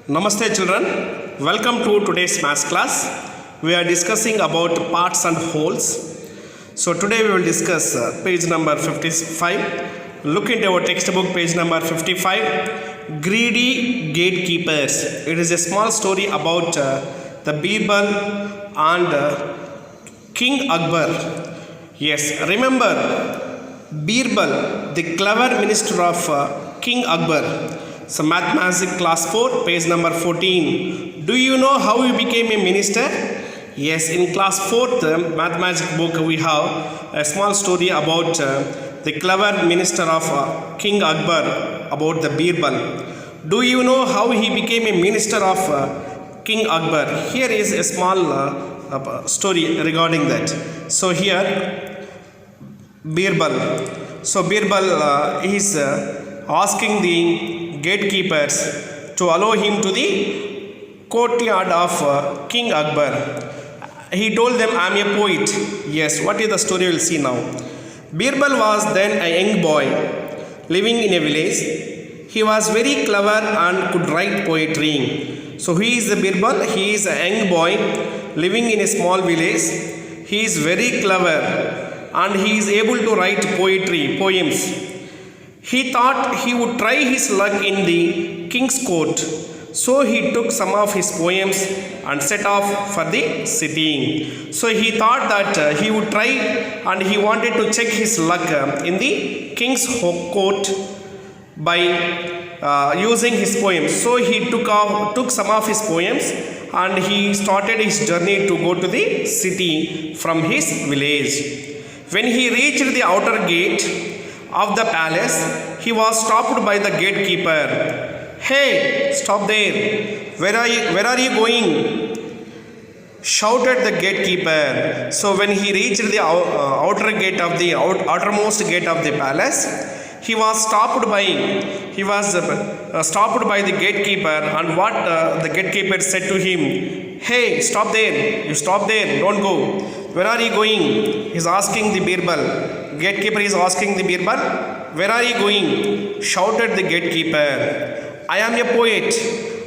Namaste children, welcome to today's maths class. We are discussing about parts and wholes. So today we will discuss page number 55. Look into our textbook page number 55. Greedy gatekeepers. It is a small story about the Birbal and King Akbar. Yes, remember Birbal, the clever minister of King Akbar. So mathematics class 4 page number 14. Do you know how he became a minister? Yes, in class 4th mathematics book we have a small story about the clever minister of King Akbar, about the Birbal. Do you know how he became a minister of King Akbar? Here is a small story regarding that. So here Birbal. So Birbal is asking the gatekeepers to allow him to the courtyard of King Akbar. He told them, I am a poet. Yes, what is the story? We'll see now. Birbal was then a young boy living in a village. He was very clever and could write poetry. So he is the Birbal. He is a young boy living in a small village. He is very clever and he is able to write poetry, poems. He thought he would try his luck in the king's court. So he took some of his poems and set off for the city. So he thought that he would try and he wanted to check his luck in the king's court by using his poems. So he took some of his poems and he started his journey to go to the city from his village. When he reached the outer gate of the palace, he was stopped by the gatekeeper. Hey, stop there. Where are you going? Shouted the gatekeeper. So when he reached the outer gate of the outermost gate of the palace, he was stopped by the gatekeeper, and what the gatekeeper said to him, hey, stop there. You stop there. Don't go. Where are you going? He is asking the Birbal. Gatekeeper is asking the Birbal, where are you going? Shouted the gatekeeper. I am a poet.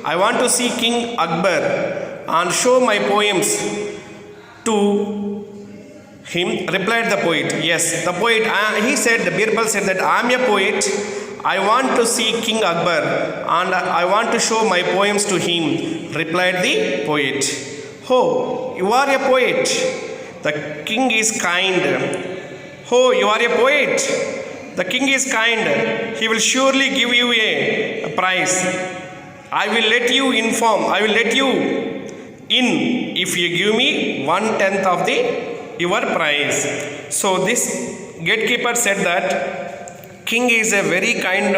I want to see King Akbar and show my poems to him. Replied the poet. Yes, the poet, he said, the Birbal said that I am a poet. I want to see King Akbar and I want to show my poems to him. Replied the poet. Oh, you are a poet. The king is kind. Oh, you are a poet. The king is kind. He will surely give you a prize. I will let you in if you give me 1/10 of your prize. So this gatekeeper said that king is a very kind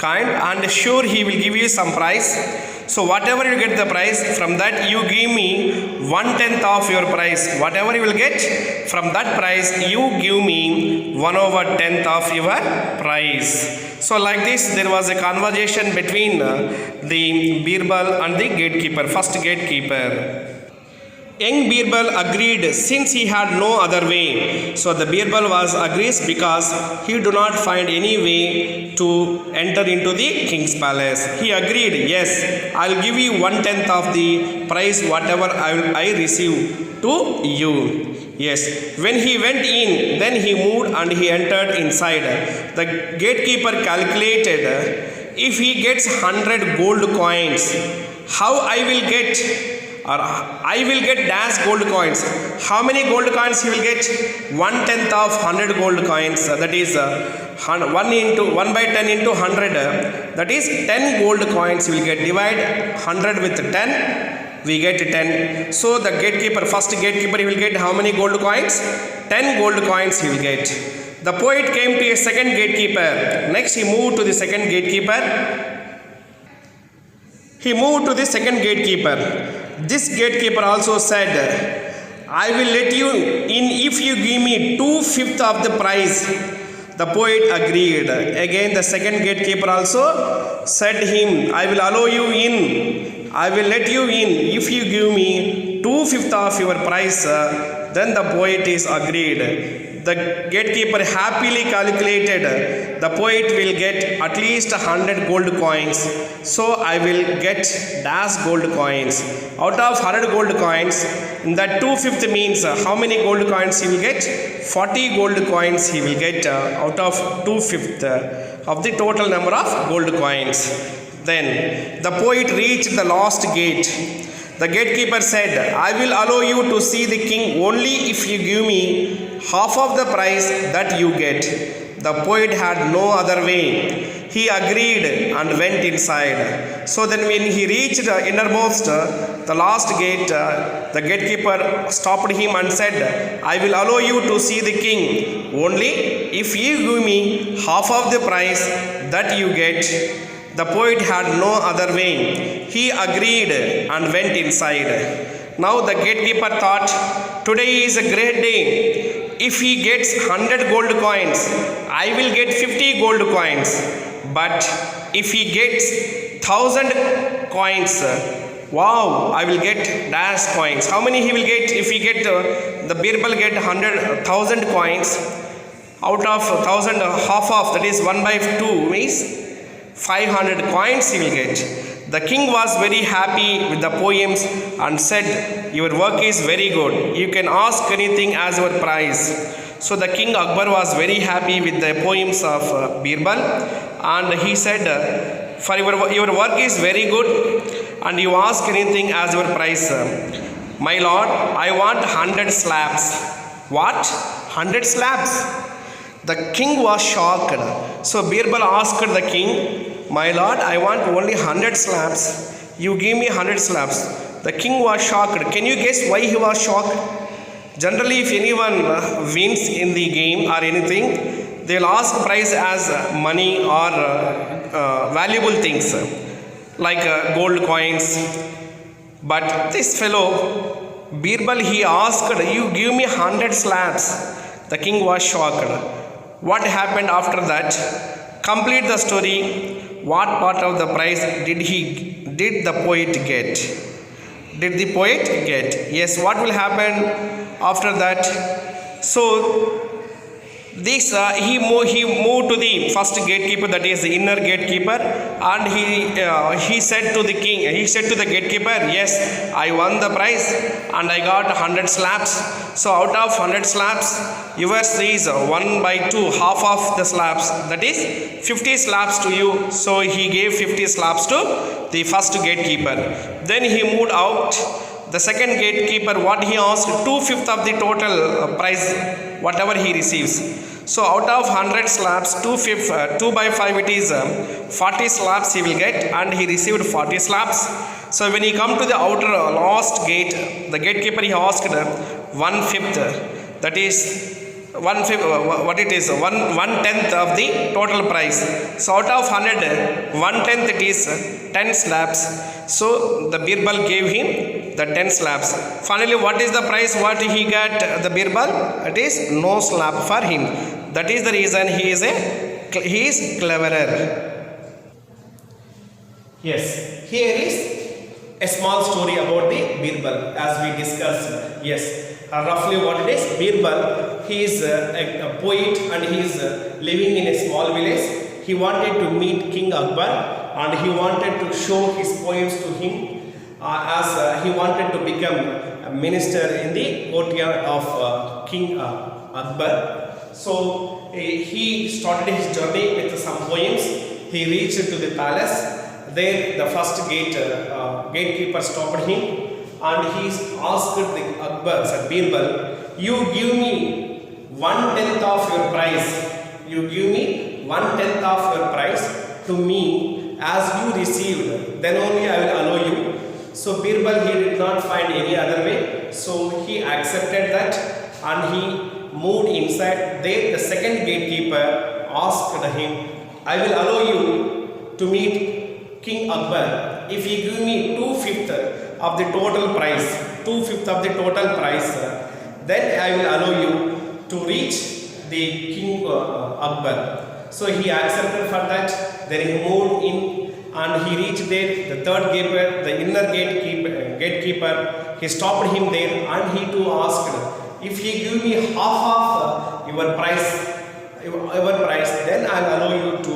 and sure he will give you some prize. So whatever you get the prize, from that you give me 1/10 of your prize. Whatever you will get from that prize, you give me 1/10 of your prize. So like this, there was a conversation between the Birbal and the gatekeeper, first gatekeeper. Young Birbal agreed since he had no other way. So the Birbal was agrees because he do not find any way to enter into the king's palace. He agreed, yes, I'll give you 1/10 of the price whatever I receive to you. Yes, when he went in, then he moved and he entered inside. The gatekeeper calculated, if he gets 100 gold coins, how I will get dash gold coins. How many gold coins he will get? 1/10 of 100 gold coins. That is 1/10 into 100. That is 10 gold coins he will get. Divide 100 with 10. We get 10. So the first gatekeeper, he will get how many gold coins? 10 gold coins he will get. The poet came to a second gatekeeper. Next he moved to the second gatekeeper. This gatekeeper also said, I will let you in if you give me 2/5 of the price. The poet agreed. Again the second gatekeeper also said him, I will allow you in. I will let you in if you give me 2/5 of your price. Then the poet is agreed. The gatekeeper happily calculated, the poet will get at least 100 gold coins, so I will get dash gold coins. Out of 100 gold coins, that 2/5 means how many gold coins he will get? 40 gold coins he will get out of 2/5 of the total number of gold coins. Then the poet reached the last gate. The gatekeeper said, I will allow you to see the king only if you give me half of the price that you get. The poet had no other way. He agreed and went inside. So then when he reached the innermost, the last gate, the gatekeeper stopped him and said, I will allow you to see the king only if you give me half of the price that you get. The poet had no other way. He agreed and went inside. Now the gatekeeper thought, today is a great day. If he gets 100 gold coins, I will get 50 gold coins. But if he gets 1,000 coins, wow, I will get dash coins. How many he will get? If he get, the Birbal get 100,000 coins. Out of 1,000, half of, that is 1/2 means 500 coins he will get. The king was very happy with the poems and said, your work is very good. You can ask anything as your prize. So the king Akbar was very happy with the poems of Birbal, and he said, for your work is very good and you ask anything as your prize. My lord, I want 100 slabs. What? 100 slabs? The king was shocked. So Birbal asked the king, my lord, I want only 100 slabs. You give me 100 slabs. The king was shocked. Can you guess why he was shocked? Generally, if anyone wins in the game or anything, they will ask prize as money or valuable things like gold coins. But this fellow, Birbal, he asked, you give me 100 slabs. The king was shocked. What happened after that? Complete the story. What part of the prize did the poet get? Did the poet get? Yes, what will happen after that? So this he moved to the first gatekeeper, that is the inner gatekeeper, and he said to the king, he said to the gatekeeper, yes, I won the prize and I got 100 slabs. So out of 100 slabs, yours is 1/2, half of the slabs, that is 50 slabs to you. So he gave 50 slabs to the first gatekeeper. Then he moved out. The second gatekeeper, what he asked, 2/5 of the total price, whatever he receives. So out of 100 slabs, 2/5 it is 40 slabs he will get, and he received 40 slabs. So when he come to the outer last gate, the gatekeeper he asked 1/5, that is 1/5, what it is, 1/10 of the total price. So out of 100, 1/10 it is 10 slabs. So the Birbal gave him the 10 slabs. Finally, what is the price what he got, the Birbal? It is no slab for him. That is the reason he is cleverer. Yes, here is a small story about the Birbal as we discussed. Yes, roughly what it is. Birbal, he is a poet and he is living in a small village. He wanted to meet King Akbar and he wanted to show his poems to him as he wanted to become a minister in the courtyard of King Akbar. So he started his journey with some poems. He reached to the palace. There the first gatekeeper stopped him and he asked the Akbar, Birbal, you give me 1/10 of your price. You give me 1/10 of your price to me as you received. Then only I will allow you. So Birbal, he did not find any other way. So he accepted that and he moved inside. There the second gatekeeper asked him, I will allow you to meet King Akbar if you give me 2/5 of the total price. 2/5 of the total price. Then I will allow you to reach the King Akbar. So he accepted for that. Then he moved in and he reached there. The third gatekeeper, the inner gatekeeper, he stopped him there and he too asked, if he give me half of your price, then I'll allow you to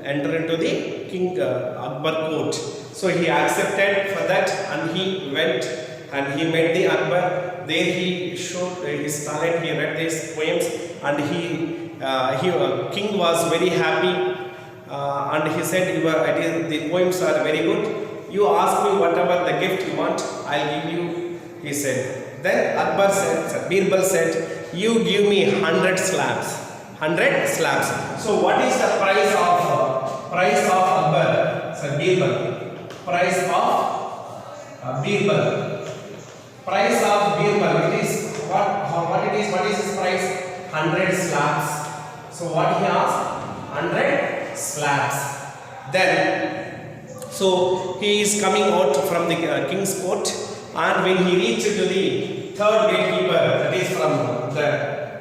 enter into the King Akbar court. So he accepted for that, and he went and he met the Akbar. There he showed his talent. He read these poems, and king was very happy. And he said, the poems are very good. You ask me whatever the gift you want, I'll give you, he said. Then Akbar said, Birbal said, you give me 100 slabs. 100 slabs. So what is the price of Akbar? So Birbal. Price of Birbal. Price of Birbal. It is what it is? What is his price? 100 slabs. So what he asked? 100 slabs. Then so he is coming out from the king's court, and when he reached to the third gatekeeper, that is from the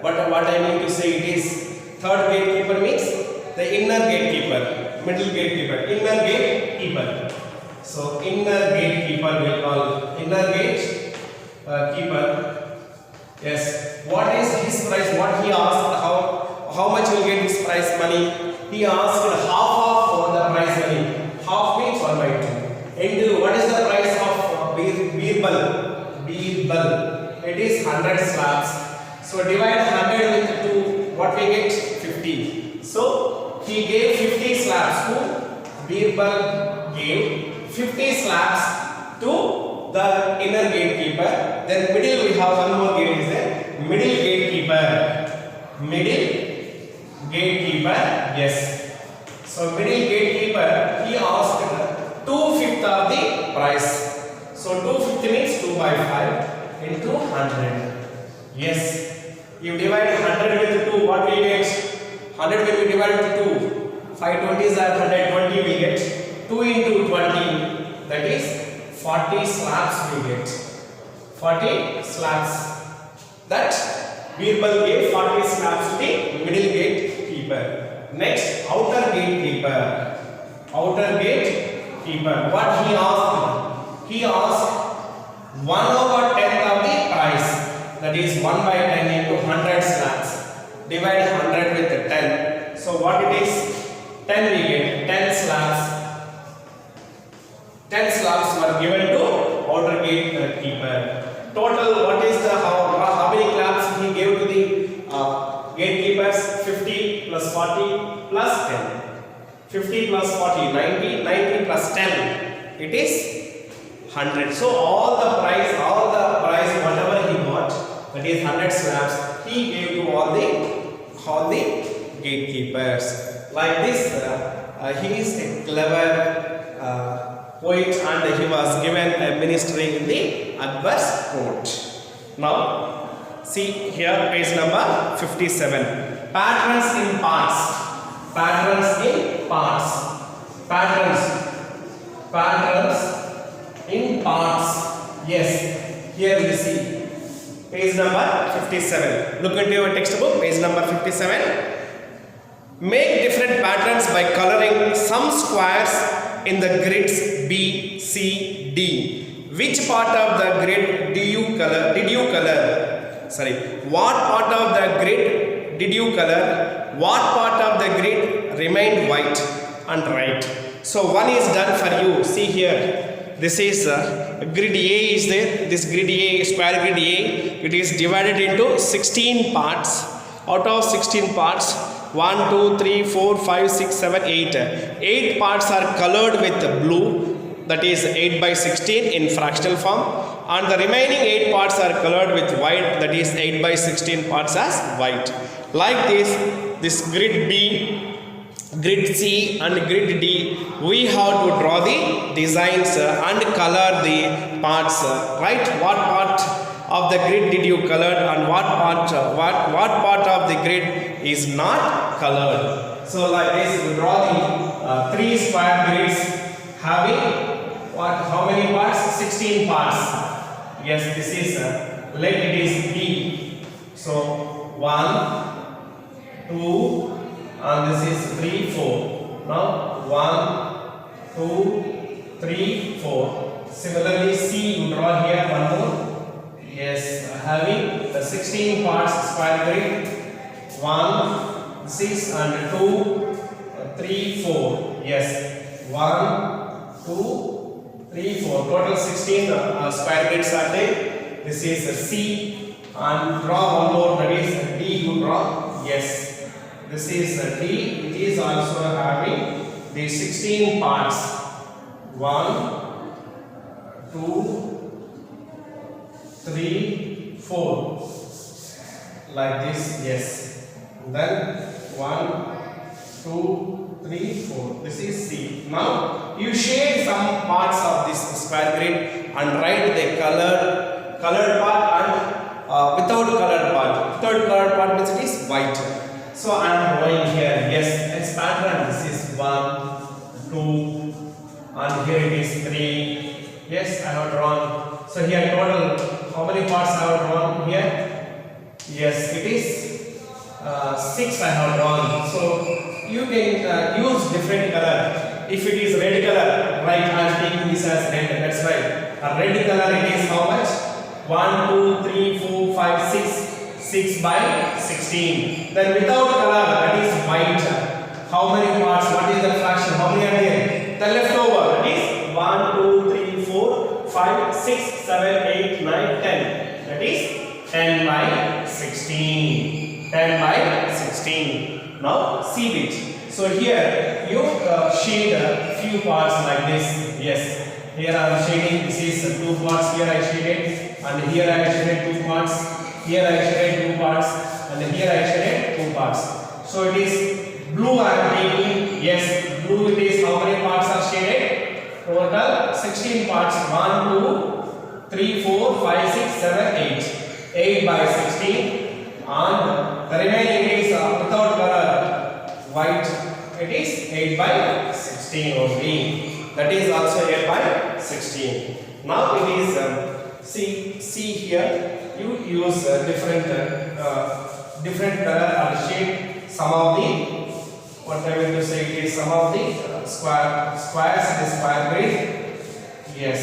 what I mean to say, it is third gatekeeper means the inner gatekeeper, middle gatekeeper, inner gatekeeper. So inner gatekeeper will call inner gatekeeper. Yes. What is his price? What he asked? How much will get his price money? He asked half of the price money. Half means 1 by 2. Into what is the price of Birbal? Birbal. It is 100 slabs. So divide 100 with 2. What we get? 50. So he gave 50 slabs to Birbal. Gave 50 slabs to the inner gatekeeper. Then middle we have one more gate is there. Middle gatekeeper. Middle gatekeeper. Yes. So middle gatekeeper, he asked 2/5 of the price. So 2/5 means 2 by 5 into 100. Yes. You divide 100 with 2, what we get? 100 will be divided with 2. 5 20s are 120 we get. 2 into 20, that is 40 slabs we get. 40 slabs. That Birbal gave 40 slabs to the middle gatekeeper. Next, outer gatekeeper. Outer gatekeeper. What he asked? He asked 1/10 of the price. That is 1 by 10 into 100 slabs. Divide 100 with 10. So what it is? 10 we get. 10 slabs. 10 slabs were given to outer gatekeeper. Total, what is the how many claps he gave to the gatekeepers? 50 plus 40 plus 10. 50 plus 40, 90, 90 plus 10. It is 100. So all the price, whatever he got, that is 100 slabs, he gave to all the gatekeepers. Like this, he is a clever poet, and he was given a ministry in the Akbar's court. Now, see here, page number 57. Patterns in parts. Patterns in parts. Patterns in parts. Yes, here we see page number 57. Look into your textbook, page number 57. Make different patterns by coloring some squares in the grids B, C, D. Which part of the grid did you color? Sorry, what part of the grid did you color? What part of the grid remained white and right? So one is done for you. See here, this is grid A is there. This grid A, square grid A, it is divided into 16 parts. Out of 16 parts, 1, 2, 3, 4, 5, 6, 7, 8. 8 parts are colored with blue, that is 8 by 16 in fractional form, and the remaining 8 parts are colored with white, that is 8 by 16 parts as white. Like this grid B, grid C and grid D, we have to draw the designs and color the parts, right? What part of the grid did you color and what part of the grid is not colored? So like this, we draw the 3 square grids having how many parts? 16 parts. Yes, this is let it is B. So 1, 2, and this is 3, 4. Now 1, 2, 3, 4. Similarly, C you draw here one more. Yes, having the 16 parts square grid. 1, 6 and 2, 3, 4. Yes, 1, 2, 3, 4. Total 16 square grids are there. This is a C, and draw one more, that is a D you draw. Yes, this is a D. It is also having the 16 parts. 1, 2, 3, 4. Like this, yes. Then 1, 2, 3, 4. This is C. Now you shade some parts of this square grid and write the colored part and without colored part. Without colored part means it is white. So I am drawing here. Yes, its pattern. This is 1, 2, and here it is 3. Yes, I have drawn. So here total how many parts I have drawn here? Yes, it is 6 I have drawn. So you can use different color. If it is red color, right, I am taking this as red. That's right. A red color it is how much? 1, 2, 3, 4, 5, 6. 6 by 16. Then without color, that is white. How many parts? What is the fraction? How many are there? The leftover, that is 1, 2, 3, 4, 5, 6, 7, 8, 9, 10. That is 10 by 16. 10 by 16. Now see it. So here you shade a few parts like this. Yes. Here I am shading. This is 2 parts. Here I shaded, and here I shaded 2 parts. Here I shaded 2 parts, and here I shaded 2 parts. So it is blue I am taking. Yes, blue it is. How many parts are shaded? Total 16 parts. 1, 2, 3, 4, 5, 6, 7, 8. 8 by 16. And the remaining is without color white. It is 8 by 16 only. That is also 8 by 16. Now it is see here. You use different color and shade. Some of the what I will to say it is some of the squares in the square grid. Yes.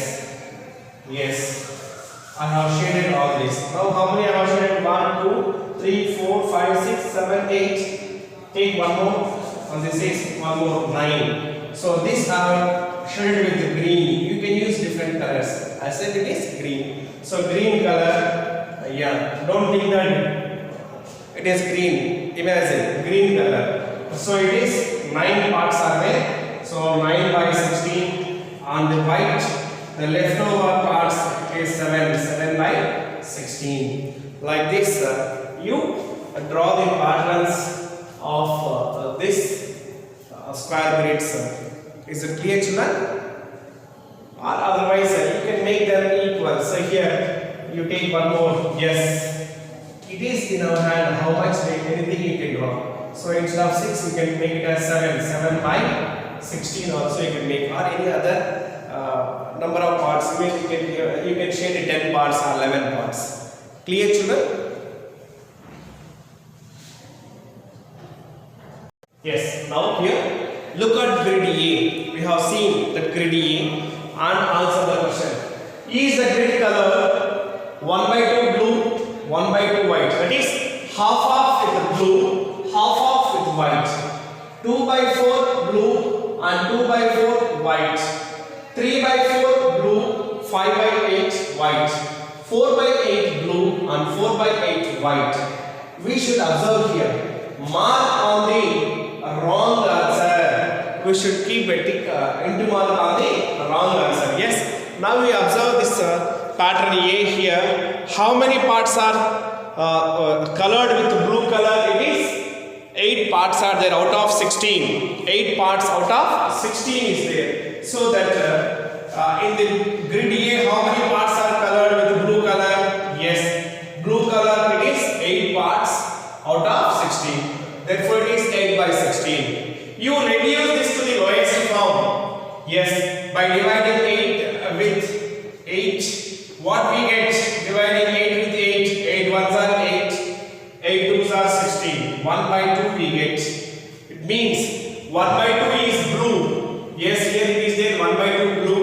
I have shaded all this. Now how many I have shaded? 1, 2, 3, 4, 5, 6, 7, 8. Take one more, and this is one more, 9. So this I have shaded with green. You can use different colors. I said it is green. So green color. Don't think that it is green. Imagine green color. So it is 9 parts are there. So 9 by 16 on the white. The leftover parts is 7 by 16. Like this, you draw the patterns of this square grids. Is it clear, children? Or otherwise, you can make them equal. So here. You take one more. Yes, it is in our hand how much anything you can draw. So instead of 6 you can make it as 7 by 16 also you can make, or any other number of parts. You can shade it 10 parts or 11 parts. Clear, children? Yes. Now here look at grid A. We have seen that grid A and answer the question. Is the grid color 1 by 2 blue, 1 by 2 white? That is half with blue, half with white. 2 by 4 blue and 2 by 4 white. 3 by 4 blue, 5 by 8 white. 4 by 8 blue and 4 by 8 white. We should observe here. Mark on the wrong answer. We should keep a tick into mark on the wrong answer. Yes. Now we observe this pattern A here. How many parts are colored with blue color? It is 8 parts are there out of 16. 8 parts out of 16 is there. So that in the grid A, how many parts are colored with blue color? Yes, blue color it is 8 parts out of 16. Therefore it is 8 by 16. You reduce this to the lowest form. Yes, by dividing 8 with 8, what we get? Dividing 8 with 8, 8 ones are 8, 8 twos are 16. 1 by 2 we get. It means 1 by 2 is blue. Yes, here it is there 1 by 2 blue.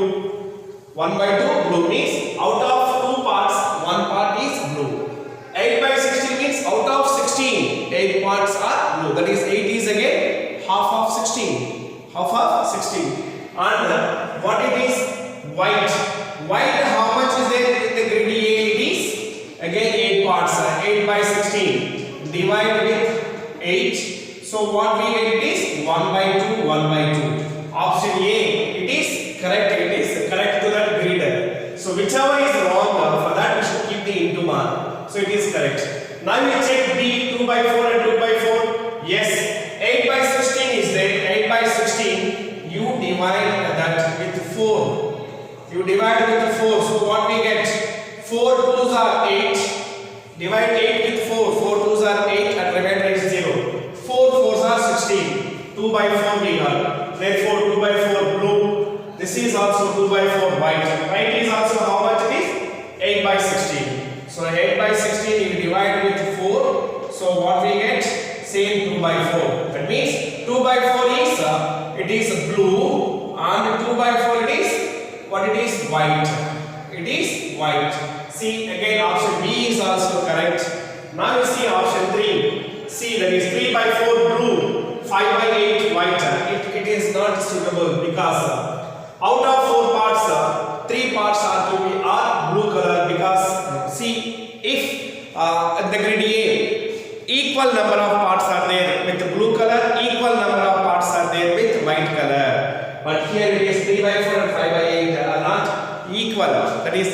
1 by 2 blue means out of 2 parts, 1 part is 8 parts are blue. That is 8 is again half of 16. Half of 16. And what it is? White. White, how much is there in the grid A? It is again 8 parts. 8 by 16. Divide with 8. So what we get it is 1 by 2, 1 by 2. Option A, it is correct. It is correct to that grid. So whichever is wrong, for that we should keep the into mark. So it is correct. Now we check B, 2 by 4 and 2 by 4. Yes, 8 by 16 is there. 8 by 16, you divide that with 4. You divide with 4. So what we get? 4 2s are 8. Divide 8 with 4. 4 2s are 8 and remainder is 0. 4 4s are 16. 2 by 4 we got. Therefore 2 by 4 blue. This is also 2 by 4 white. White is also how much it is? 8 by 16. So 8 by 16 you divide with 4. So what we get? Same 2 by 4. That means 2 by 4 is it is blue and 2 by 4 it is what it is? White. It is white. See again option B is also correct. Now you see option 3. See that is 3 by 4 blue, 5 by 8 white. It is not suitable because out of 4 parts, 3 parts are to be blue color because see if at the grid A equal number of parts are there with blue color, equal number of parts are there with white color. But here it is 3 by 4 and 5 by 8 are not equal. That is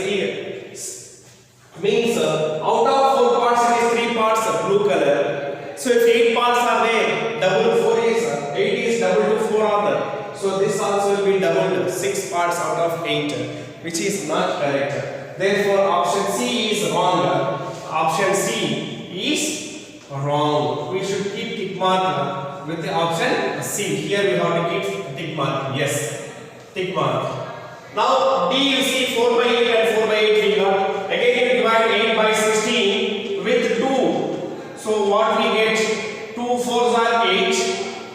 means out of 4 parts it is 3 parts blue color. So if 8 parts are there, double 4 is 8 is double to 4 on that. So this also will be doubled 6 parts out of 8, which is not correct. Therefore option C is wrong. Option C is wrong. We should keep tick mark with the option C. Here we have to keep tick mark. Yes, tick mark. Now D you see 4 by 8 and 4 by 8 we got. Again you divide 8 by 16 with 2. So what we get? 2 4s are 8.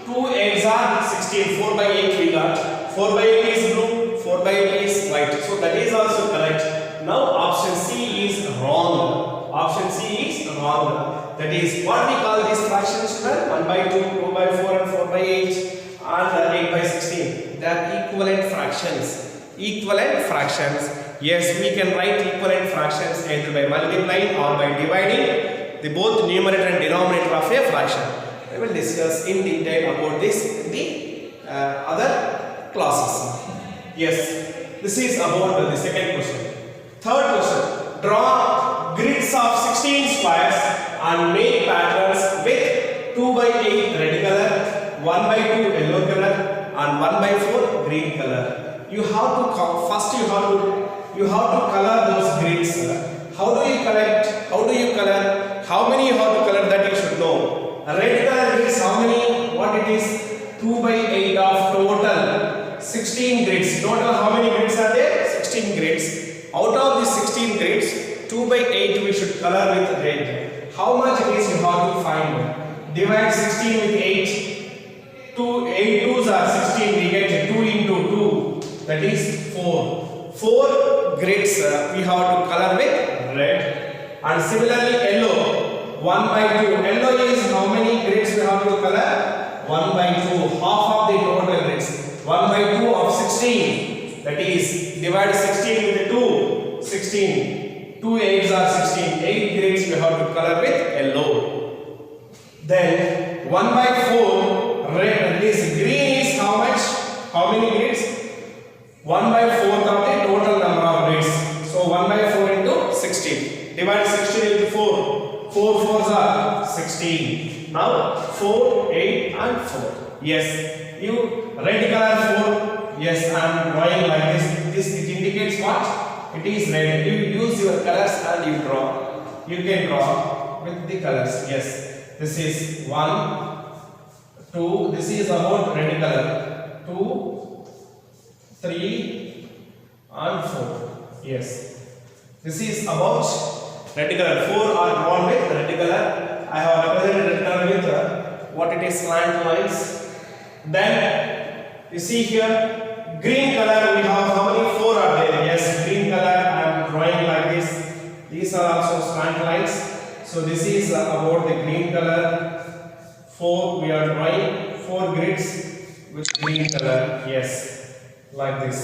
2 8s are 16. 4 by 8 we got. 4 by 8 is blue. 4 by 8 is white. So that is also correct. Now option C is wrong. Option C is wrong. That is what we call these fractions. 1 by 2, 2 by 4 and 4 by 8 and 8 by 16. They are equivalent fractions. Equivalent fractions. Yes, we can write equivalent fractions either by multiplying or by dividing the both numerator and denominator of a fraction. We will discuss in detail about this in the other classes. Yes, this is about the second question. Third question. Draw grids of 16 squares and make patterns with 2 by 8 red color, 1 by 2 yellow color and 1 by 4 green color. You have to first you have to color those grids. How do you collect? How do you color? How many you have to color, that you should know. Red color grids, how many? What it is? 2 by 8 of total 16 grids. Total how many grids are there? 16 grids. Out of these 16 grids, 2 by 8 we should color with red. How much it is you have to find? Divide 16 with 8. 8 2s are 16. We get 2 into 2. That is 4. 4 grids we have to color with red. And similarly yellow. 1 by 2. Yellow is how many grids we have to color? 1 by 2. Half of the total grids. 1 by 2 of 16. That is divide 16 with 2. 16. 2 8s are 16. 8 grids we have to color with yellow. Then 1 by 4 red. This green is how much? How many grids? 1 by 4th of the total number of grids. So 1 by 4 into 16. Divide 16 into 4. 4 4s are 16. Now 4, 8 and 4. Yes. You red color 4. Yes, I am drawing like this. This it indicates what? It is red. You use your colors and you draw. You can draw with the colors. Yes. This is 1, 2. This is about red color. 2, 3 and 4. Yes. This is about red color. 4 are drawn with red color. I have represented red color with what it is slant lines. Then you see here green color we have how many? 4 are there. Yes, green color I am drawing like this. These are also slant lines. So this is about the green color. 4, we are drawing 4 grids with green color. Yes, like this.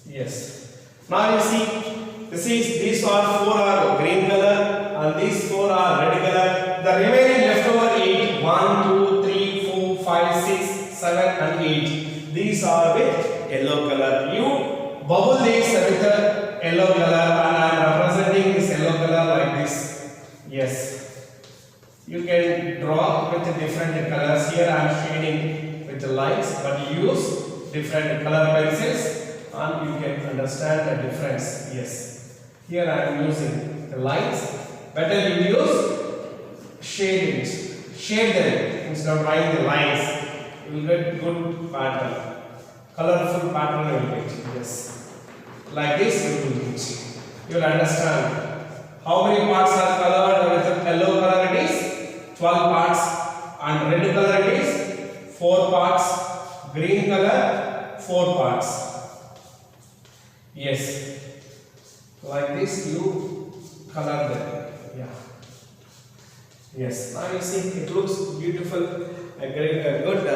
Yes. Now you see, these are 4 are green color and these 4 are red color. The remaining leftover 8, 1, 2, 3, 4, 5, 6, 7 and 8. These are with yellow color. You bubble these with a yellow color and I am representing this yellow color like this. Yes. You can draw with different colors. Here I am shading with the lights, but use different color pencils and you can understand the difference. Yes. Here I am using the lights. Better you use shadings. Shade them instead of drawing the lines. You will get good pattern. Colorful pattern you will get. Yes. Like this you will get. You will understand. How many parts are colored with yellow color? It is 12 parts, and red color it is 4 parts, green color 4 parts. Yes, like this you color them. Yeah. Yes. Now you see it looks beautiful. Good.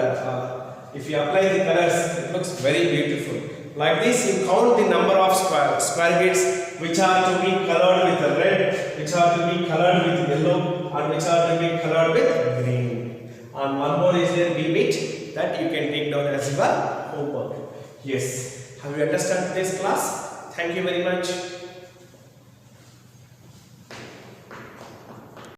If you apply the colors, it looks very beautiful. Like this, you count the number of square bits which are to be colored with red, which are to be colored with yellow, and which are to be colored with green. And one more is there, B bit, that you can take down as your homework. Yes. Have you understood today's class? Thank you very much.